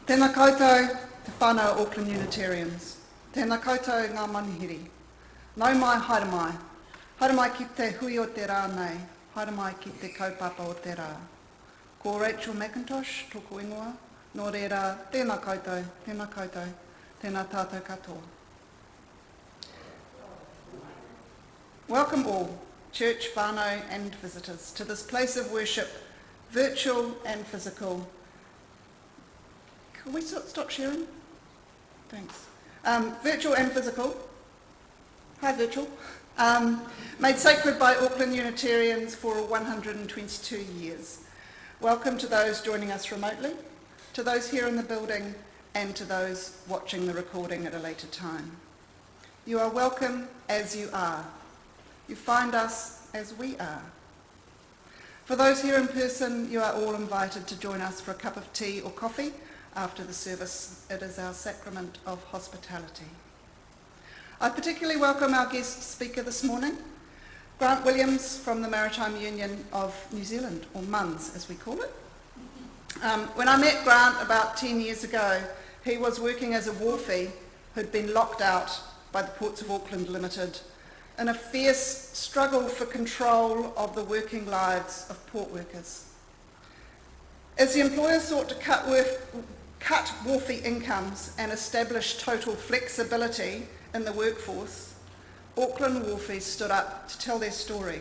Tēnā koutou te whānau Auckland Unitarians. Tēnā koutou ngā manihiri. Nau mai, haere mai. Haere mai ki te hui o te rā nei. Haere mai ki te kaupapa o te rā. Ko Rachel Mackintosh, tōku ingoa. Nō reira, tēnā koutou, tēnā tātou katoa. Welcome all, church, whānau and visitors, to this place of worship, virtual and physical. Can we stop sharing? Thanks. Virtual and physical. Hi, virtual. Made sacred by Auckland Unitarians for 122 years. Welcome to those joining us remotely, to those here in the building, and to those watching the recording at a later time. You are welcome as you are. You find us as we are. For those here in person, you are all invited to join us for a cup of tea or coffee after the service. It is our sacrament of hospitality. I particularly welcome our guest speaker this morning, Grant Williams from the Maritime Union of New Zealand, or MUNZ as we call it. When I met Grant about 10 years ago, he was working as a wharfie who'd been locked out by the Ports of Auckland Limited in a fierce struggle for control of the working lives of port workers. As the employer sought to cut wharfie incomes and establish total flexibility in the workforce, Auckland wharfies stood up to tell their story,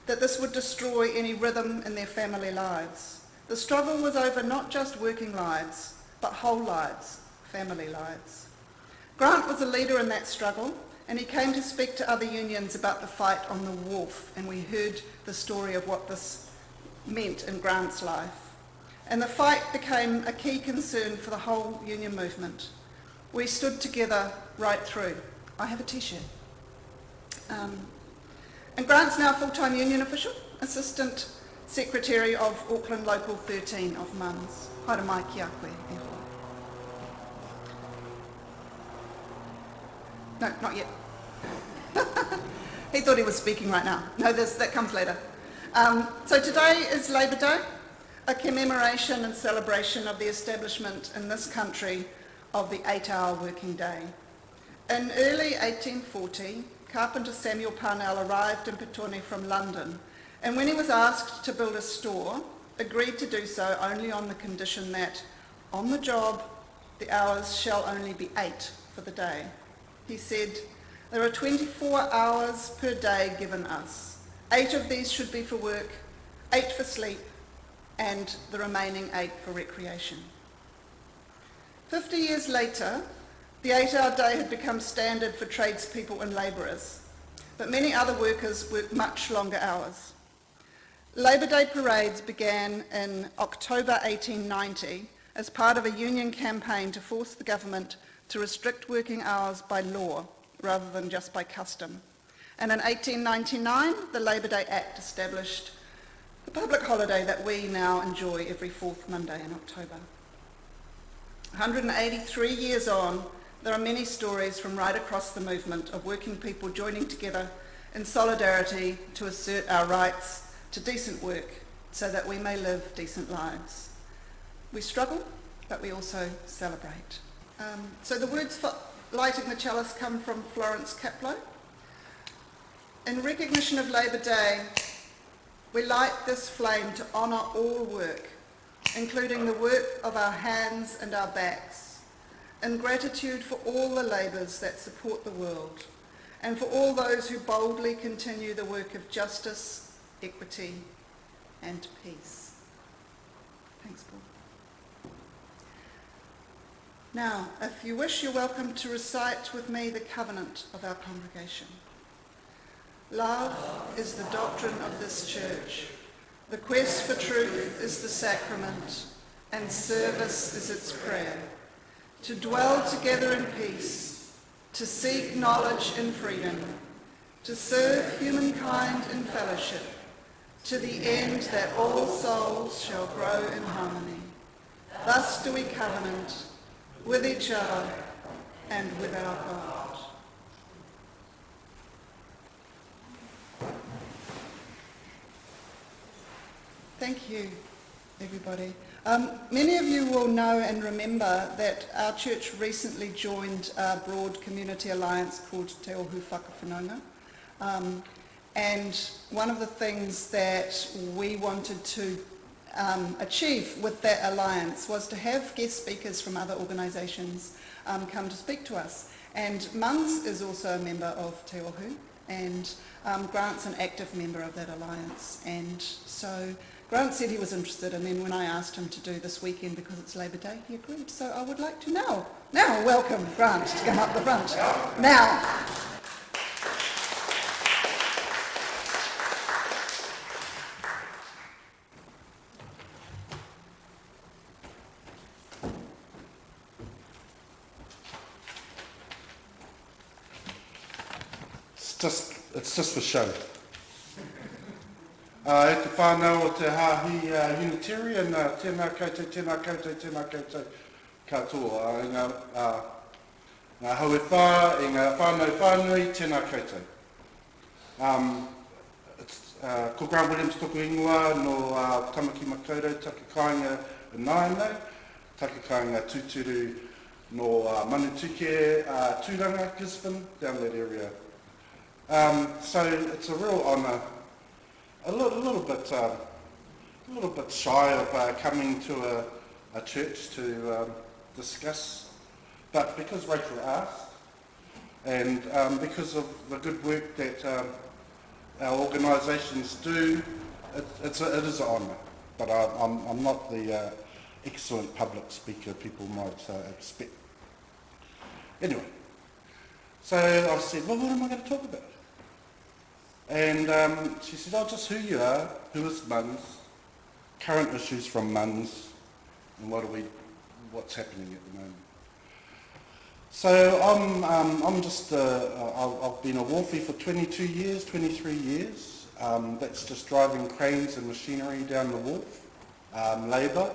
that this would destroy any rhythm in their family lives. The struggle was over not just working lives, but whole lives, family lives. Grant was a leader in that struggle, and he came to speak to other unions about the fight on the wharf, and we heard the story of what this meant in Grant's life. And the fight became a key concern for the whole union movement. We stood together right through. I have a t-shirt. And Grant's now full-time union official, Assistant Secretary of Auckland Local 13 of MUNZ. Haere mai ki a koe, e hoa. No, not yet. He thought he was speaking right now. No, that comes later. So today is Labour Day, a commemoration and celebration of the establishment in this country of the 8-hour working day. In early 1840, carpenter Samuel Parnell arrived in Petone from London, and when he was asked to build a store, agreed to do so only on the condition that, on the job, the hours shall only be 8 for the day. He said, "There are 24 hours per day given us. 8 of these should be for work, 8 for sleep, and the remaining 8 for recreation." 50 years later, the 8-hour day had become standard for tradespeople and labourers, but many other workers worked much longer hours. Labour Day parades began in October 1890 as part of a union campaign to force the government to restrict working hours by law rather than just by custom. And in 1899, the Labour Day Act established the public holiday that we now enjoy every 4th Monday in October. 183 years on, there are many stories from right across the movement of working people joining together in solidarity to assert our rights to decent work so that we may live decent lives. We struggle, but we also celebrate. So the words for lighting the chalice come from Florence Kaplow. In recognition of Labour Day, we light this flame to honour all work, including the work of our hands and our backs, in gratitude for all the labours that support the world, and for all those who boldly continue the work of justice, equity, and peace. Thanks, Paul. Now, if you wish, you're welcome to recite with me the covenant of our congregation. Love is the doctrine of this church. The quest for truth is the sacrament, and service is its prayer. To dwell together in peace, to seek knowledge in freedom, to serve humankind in fellowship, to the end that all souls shall grow in harmony. Thus do we covenant with each other and with our God. Thank you. everybody. Many of you will know and remember that our church recently joined a broad community alliance called Te Ohu Whakawhanaunga. And one of the things that we wanted to achieve with that alliance was to have guest speakers from other organisations come to speak to us. And Mums is also a member of Te Ohu, and Grant's an active member of that alliance. And so Grant said he was interested, and then when I asked him to do this weekend because it's Labour Day, he agreed. So I would like to now welcome Grant to come up the front. Now. It's just for show. E te whānau o te hāhi Unitarian, tēnā koutou katoa. Ngā haue whā, ngā whānau whānui, tēnā koutou. Ko Grant Williams toko ingoa no Tamaki Makaurau, take kāinga Nāianau, take kāinga Tūturu no Manutuke, Tūranga, Gisborne, down that area. So it's a real honour, a little bit shy of coming to a church to discuss, but because Rachel asked, and because of the good work that our organisations do, it is an honour. But I'm not the excellent public speaker people might expect. Anyway, so I said, well, what am I going to talk about? And she said, oh, just who you are, who is Mums, current issues from Mums, and what's happening at the moment. So I'm just, I've been a wharfie for 22 years, 23 years. That's just driving cranes and machinery down the wharf, labour.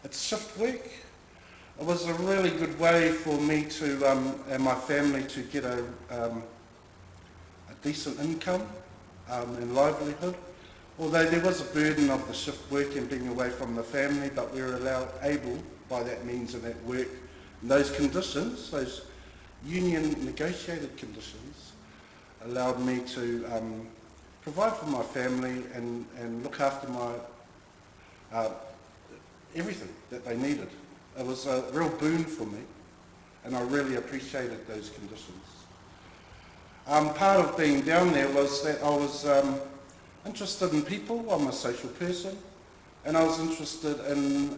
It's shift work. It was a really good way for me to, and my family to get a decent income and livelihood. Although there was a burden of the shift work and being away from the family, but we were able, by that means and that work, and those conditions, those union negotiated conditions, allowed me to provide for my family and look after my everything that they needed. It was a real boon for me, and I really appreciated those conditions. Part of being down there was that I was interested in people. I'm a social person, and I was interested in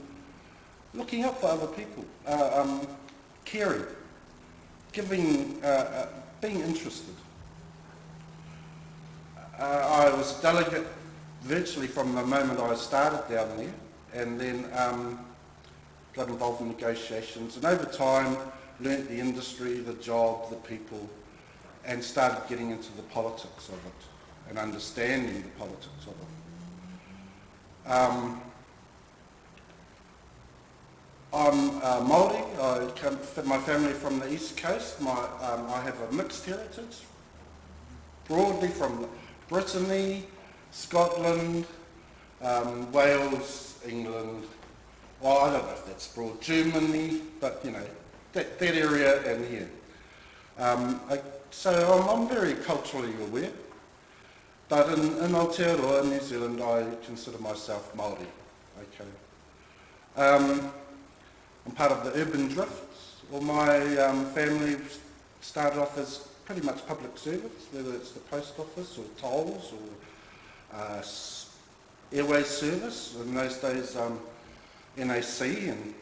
looking up for other people, caring, giving, being interested. I was a delegate virtually from the moment I started down there, and then got involved in negotiations, and over time learnt the industry, the job, the people, and started getting into the politics of it and understanding the politics of it. I'm Māori. My family from the East Coast. I have a mixed heritage, broadly from Brittany, Scotland, Wales, England. Well, I don't know if that's broad, Germany, but you know, that area and here. So I'm very culturally aware, but in Aotearoa, New Zealand, I consider myself Māori. Okay. I'm part of the urban drift. Well, my family started off as pretty much public service, whether it's the post office or tolls or airways service. In those days, NAC and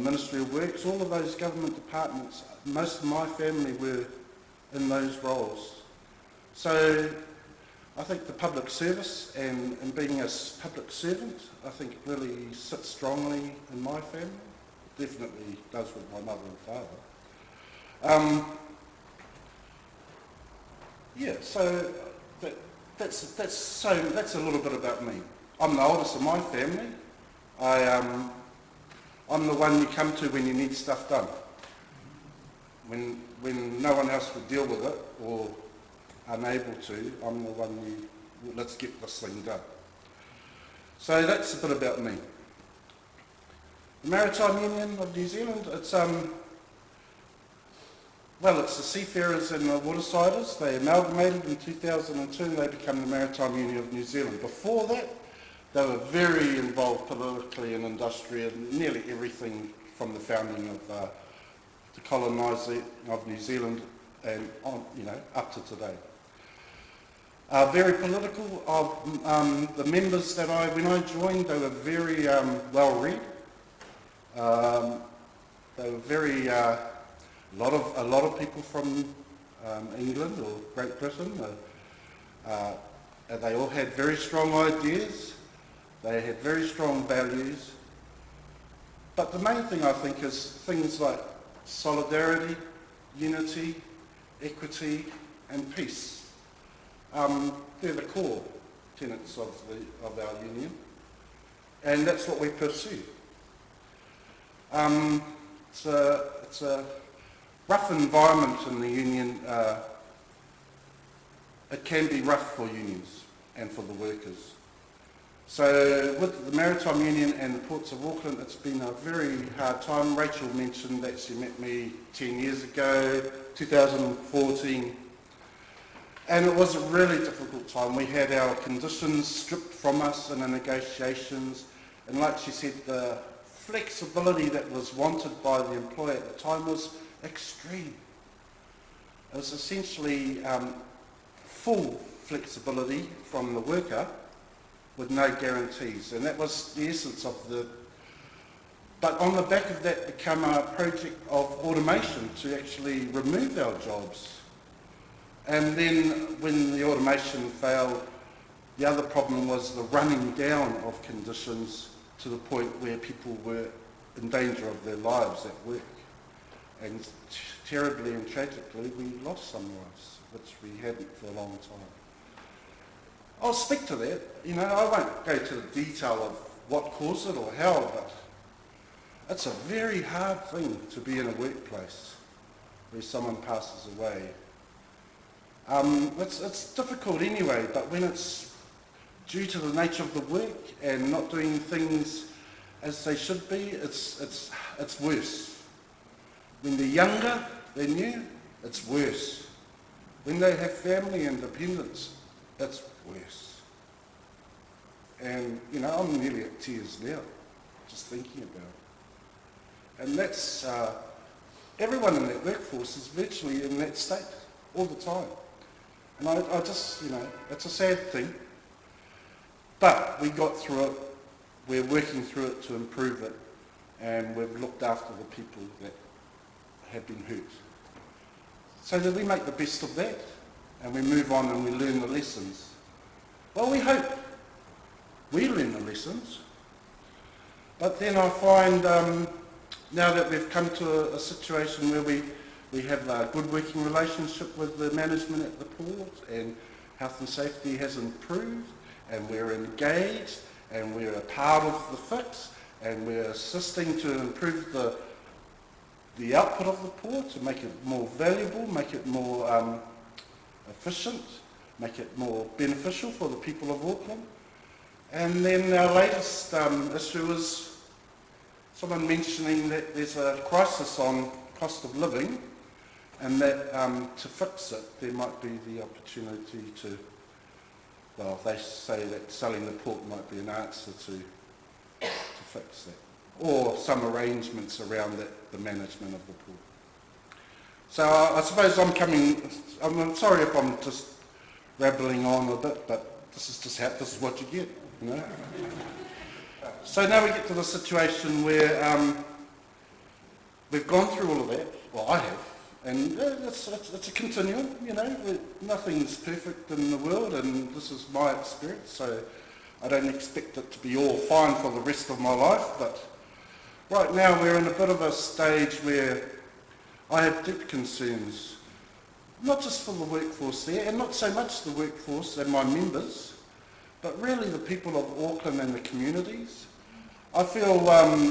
Ministry of Works, all of those government departments, most of my family were in those roles. So I think the public service and being a public servant, I think really sits strongly in my family. It definitely does with my mother and father. Yeah, so that's a little bit about me. I'm the oldest of my family. I'm the one you come to when you need stuff done. When no one else would deal with it or unable to, I'm the one let's get this thing done. So that's a bit about me. The Maritime Union of New Zealand, it's the seafarers and the watersiders. They amalgamated in 2002 and they became the Maritime Union of New Zealand. Before that, they were very involved politically and industrially in nearly everything from the founding of the colonising of New Zealand and on, up to today. Very political. The members that when I joined, they were very well read. They were very a lot of people from England or Great Britain. They all had very strong ideas. They had very strong values. But the main thing I think is things like solidarity, unity, equity, and peace. They're the core tenets of our union, and that's what we pursue. It's a rough environment in the union. It can be rough for unions and for the workers. So with the Maritime Union and the Ports of Auckland, it's been a very hard time. Rachel mentioned that she met me 10 years ago, 2014. And it was a really difficult time. We had our conditions stripped from us in the negotiations. And like she said, the flexibility that was wanted by the employer at the time was extreme. It was essentially full flexibility from the worker with no guarantees. And that was the essence of but on the back of that became a project of automation to actually remove our jobs. And then when the automation failed, the other problem was the running down of conditions to the point where people were in danger of their lives at work. And terribly and tragically, we lost some lives, which we hadn't for a long time. I'll speak to that. I won't go to the detail of what caused it or how, but it's a very hard thing to be in a workplace where someone passes away. It's difficult anyway, but when it's due to the nature of the work and not doing things as they should be, it's worse. When they're younger than you, it's worse. When they have family and dependents, it's worse. And, I'm nearly at tears now, just thinking about it. And that's, everyone in that workforce is virtually in that state all the time. And I just, it's a sad thing. But we got through it, we're working through it to improve it, and we've looked after the people that have been hurt. So that we make the best of that, and we move on and we learn the lessons. Well, we hope we learn the lessons. But then I find, now that we've come to a situation where we have a good working relationship with the management at the port, and health and safety has improved, and we're engaged, and we're a part of the fix, and we're assisting to improve the output of the port, to make it more valuable, make it more efficient, make it more beneficial for the people of Auckland. And then our latest issue is someone mentioning that there's a crisis on cost of living, and that to fix it, there might be the opportunity to, well, they say that selling the port might be an answer to fix that, or some arrangements around the management of the port. So I suppose I'm sorry if I'm just rabbling on a bit, but this is what you get, So now we get to the situation where we've gone through all of that, well I have, and it's a continuum, nothing's perfect in the world, and this is my experience, so I don't expect it to be all fine for the rest of my life, but right now we're in a bit of a stage where I have deep concerns, not just for the workforce there, and not so much the workforce and my members, but really the people of Auckland and the communities. I feel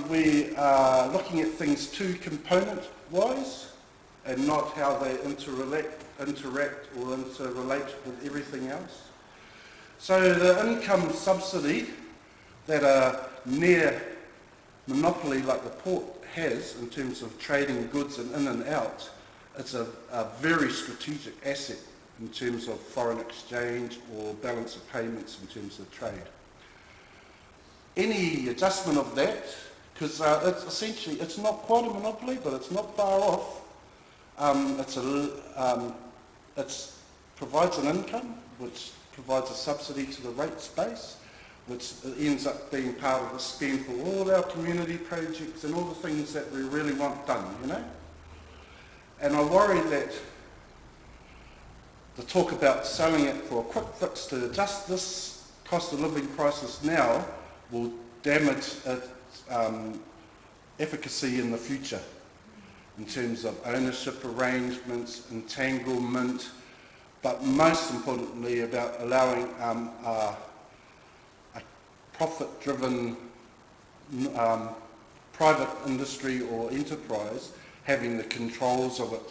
we are looking at things too component-wise, and not how they interact or interrelate with everything else. So the income subsidy that are near monopoly like the port has in terms of trading goods and in and out. It's a very strategic asset in terms of foreign exchange or balance of payments in terms of trade. Any adjustment of that, because it's essentially, it's not quite a monopoly, but it's not far off. It provides an income, which provides a subsidy to the rates base, which ends up being part of the spend for all our community projects and all the things that we really want done, you know? And I worry that the talk about selling it for a quick fix to adjust this cost of living crisis now will damage its efficacy in the future in terms of ownership arrangements, entanglement, but most importantly about allowing a profit-driven private industry or enterprise having the controls of it.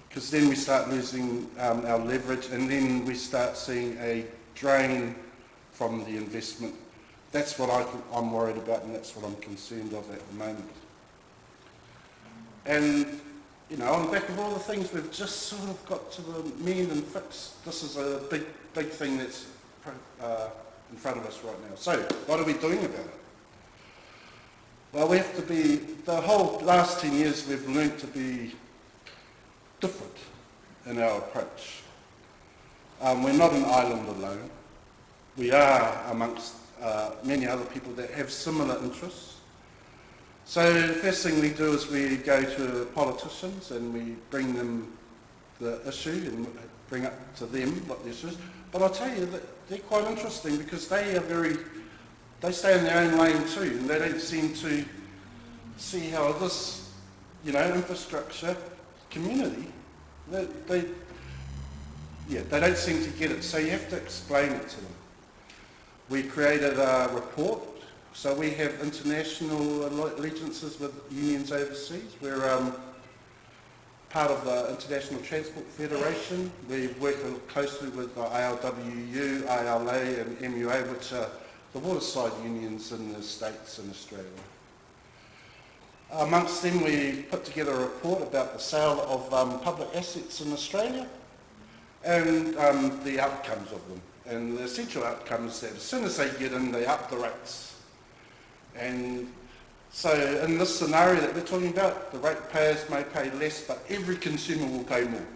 Because then we start losing our leverage, and then we start seeing a drain from the investment. That's what I'm worried about, and that's what I'm concerned of at the moment. And, you know, on the back of all the things we've just sort of got to the mend and fix, this is a big thing that's in front of us right now. So, what are we doing about it? Well, we have to be, the whole last 10 years we've learnt to be different in our approach. We're not an island alone. We are amongst many other people that have similar interests. So the first thing we do is we go to politicians and we bring them the issue and bring up to them what the issue is. But I'll tell you that they're quite interesting because they stay in their own lane too, and they don't seem to see how this, you know, infrastructure community, they don't seem to get it. So you have to explain it to them. We created a report. So we have international allegiances with unions overseas. We're part of the International Transport Federation. We work closely with the ALWU, ALA and MUA, which are the waterside unions in the States and Australia. Amongst them, we put together a report about the sale of public assets in Australia and the outcomes of them. And the essential outcome is that as soon as they get in, they up the rates. And so in this scenario that we're talking about, the ratepayers may pay less, but every consumer will pay more.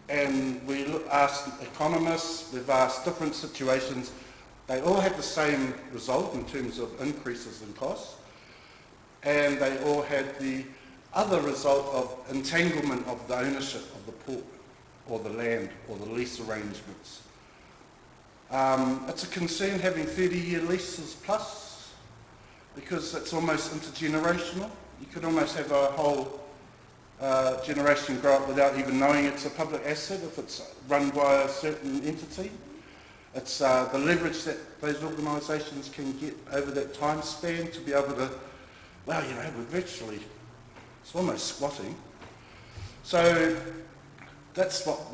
And we asked economists, we've asked different situations, they all had the same result in terms of increases in costs, and they all had the other result of entanglement of the ownership of the port, or the land, or the lease arrangements. It's a concern having 30-year leases plus, because it's almost intergenerational. You could almost have a whole generation grow up without even knowing it's a public asset if it's run by a certain entity. It's the leverage that those organisations can get over that time span to be able to, well, you know, we're virtually, it's almost squatting. So that's what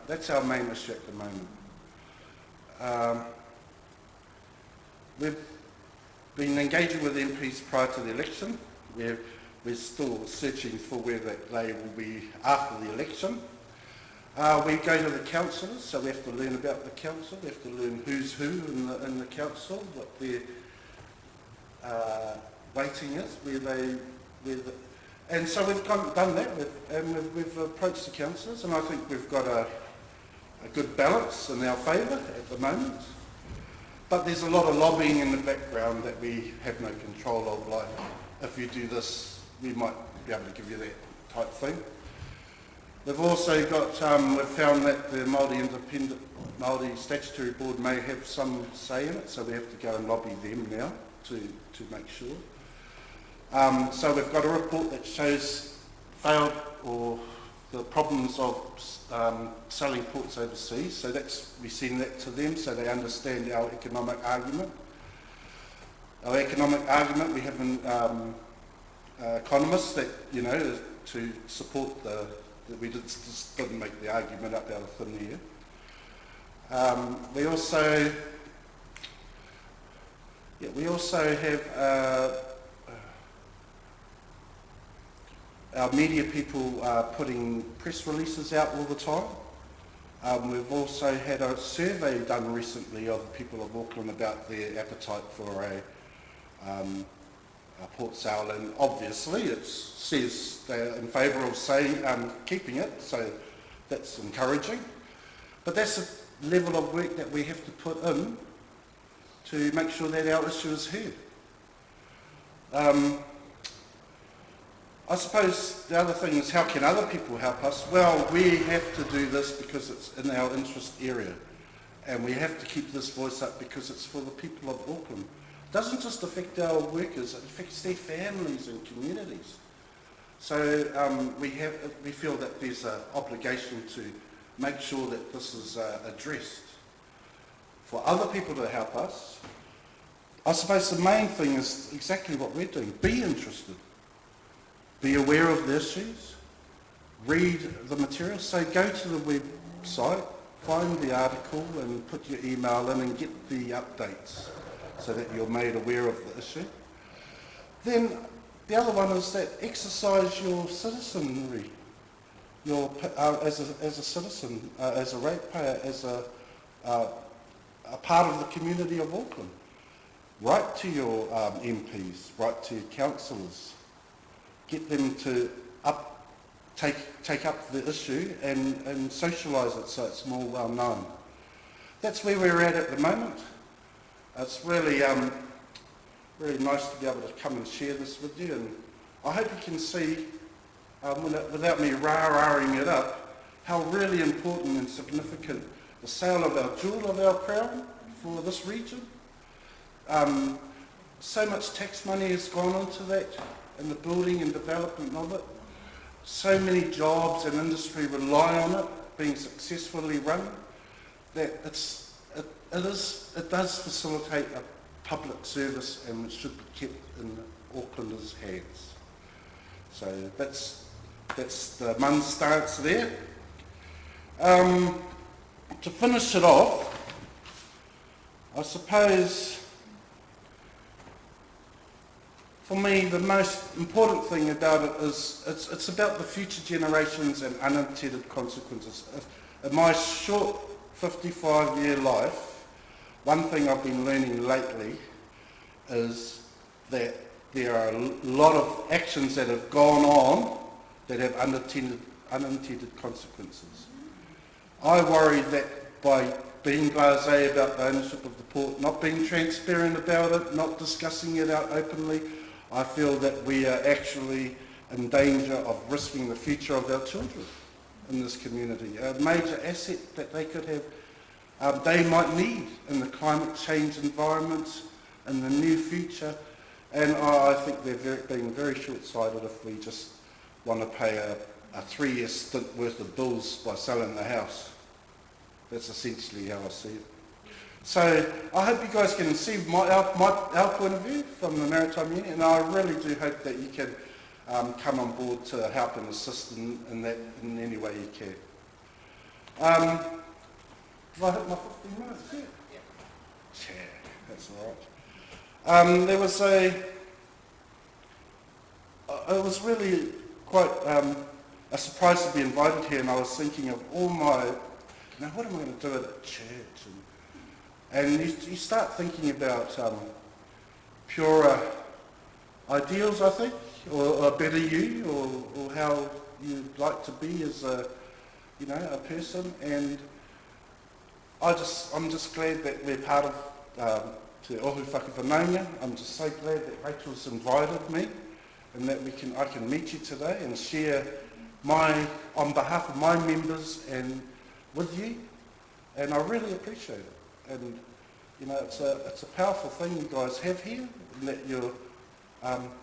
that's our main issue at the moment. We've been engaging with MPs prior to the election. We're still searching for where they will be after the election. We go to the councillors, so we have to learn about the council. We have to learn who's who in the council, what their weighting is, and so we've done that, and we've approached the councillors, and I think we've got a good balance in our favour at the moment. But there's a lot of lobbying in the background that we have no control of, like if you do this, we might be able to give you that type thing. We've also got, we've found that the Māori Statutory Board may have some say in it, so we have to go and lobby them now to make sure. So we've got a report that shows failed or the problems of selling ports overseas, so we send that to them so they understand our economic argument. Our economic argument, we have an economists that, you know, to support that we just didn't make the argument up out of thin air. We also Yeah, we also have our media people putting press releases out all the time. We've also had a survey done recently of the people of Auckland about their appetite for a port sale, and obviously it says they're in favour of keeping it, so that's encouraging. But that's a level of work that we have to put in to make sure that our issue is heard. I suppose the other thing is, how can other people help us? Well, we have to do this because it's in our interest area, and we have to keep this voice up because it's for the people of Auckland. It doesn't just affect our workers, it affects their families and communities. So we feel that there's an obligation to make sure that this is addressed. For other people to help us, I suppose the main thing is exactly what we're doing. Be interested. Be aware of the issues. Read the material. So go to the website, find the article and put your email in and get the updates so that you're made aware of the issue. Then the other one is that exercise your citizenry, as a citizen, as a ratepayer, as a part of the community of Auckland. Write to your MPs, write to your councillors, get them to take up the issue and socialise it so it's more well known. That's where we're at the moment. It's really really nice to be able to come and share this with you, and I hope you can see, without me rah-rahing it up, how really important and significant the sale of our jewel of our crown for this region. So much tax money has gone into that, and the building and development of it. So many jobs and industry rely on it being successfully run, that it does facilitate a public service, and it should be kept in Aucklanders' hands. So that's the Mun's stance there. To finish it off, I suppose for me the most important thing about it is it's about the future generations and unintended consequences. In my short 55-year life, one thing I've been learning lately is that there are a lot of actions that have gone on that have unintended consequences. I worry that by being blasé about the ownership of the port, not being transparent about it, not discussing it out openly, I feel that we are actually in danger of risking the future of our children in this community. A major asset that they could have, they might need in the climate change environments in the near future, and I think they're being very short-sighted if we just want to pay a 3-year stint worth of bills by selling the house. That's essentially how I see it. So I hope you guys can see our point of view from the Maritime Union, and I really do hope that you can come on board to help and assist in that in any way you can. Have I hit my 15 minutes yet? Yeah, that's all right. There was it was really quite a surprise to be invited here, and I was thinking of all my, what am I going to do at church? And you start thinking about purer ideals, I think, or a better you, or how you'd like to be as a person. And I'm just glad that we're part of Te Ohu Whakawhanaunga. I'm just so glad that Rachel's invited me, and that I can meet you today and share on behalf of my members and with you. And I really appreciate it. And it's a powerful thing you guys have here, and that you're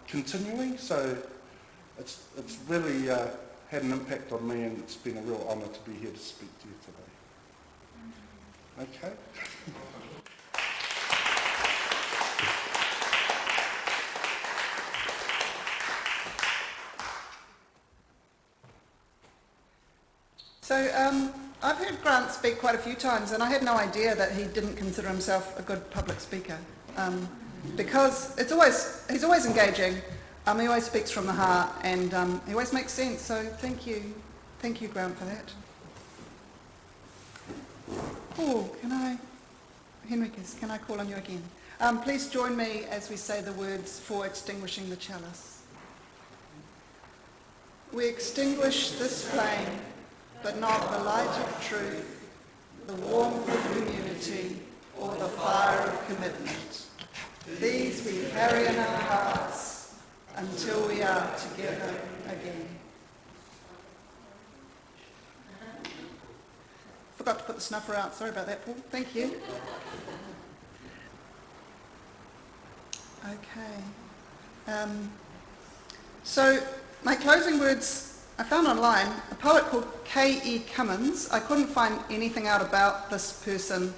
continuing. So it's really had an impact on me, and it's been a real honour to be here to speak to you today. Okay. So I've heard Grant speak quite a few times, and I had no idea that he didn't consider himself a good public speaker. because he's always engaging. He always speaks from the heart, and he always makes sense. So thank you, Grant, for that. Oh, Henriques, can I call on you again? Please join me as we say the words for Extinguishing the Chalice. We extinguish this flame, but not the light of truth, the warmth of community, or the fire of commitment. These we carry in our hearts until we are together again. Forgot to put the snuffer out. Sorry about that, Paul. Thank you. Okay. So my closing words I found online. A poet called K.E. Cummins. I couldn't find anything out about this person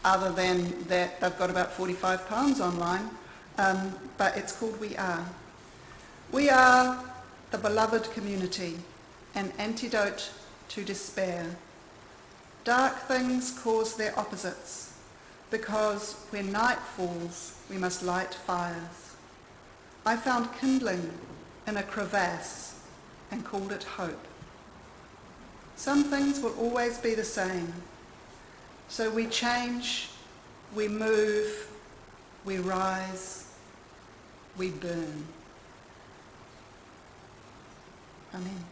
other than that they've got about 45 poems online, but it's called We Are. We are the beloved community, an antidote to despair. Dark things cause their opposites, because when night falls, we must light fires. I found kindling in a crevasse and called it hope. Some things will always be the same. So we change, we move, we rise, we burn. Amen.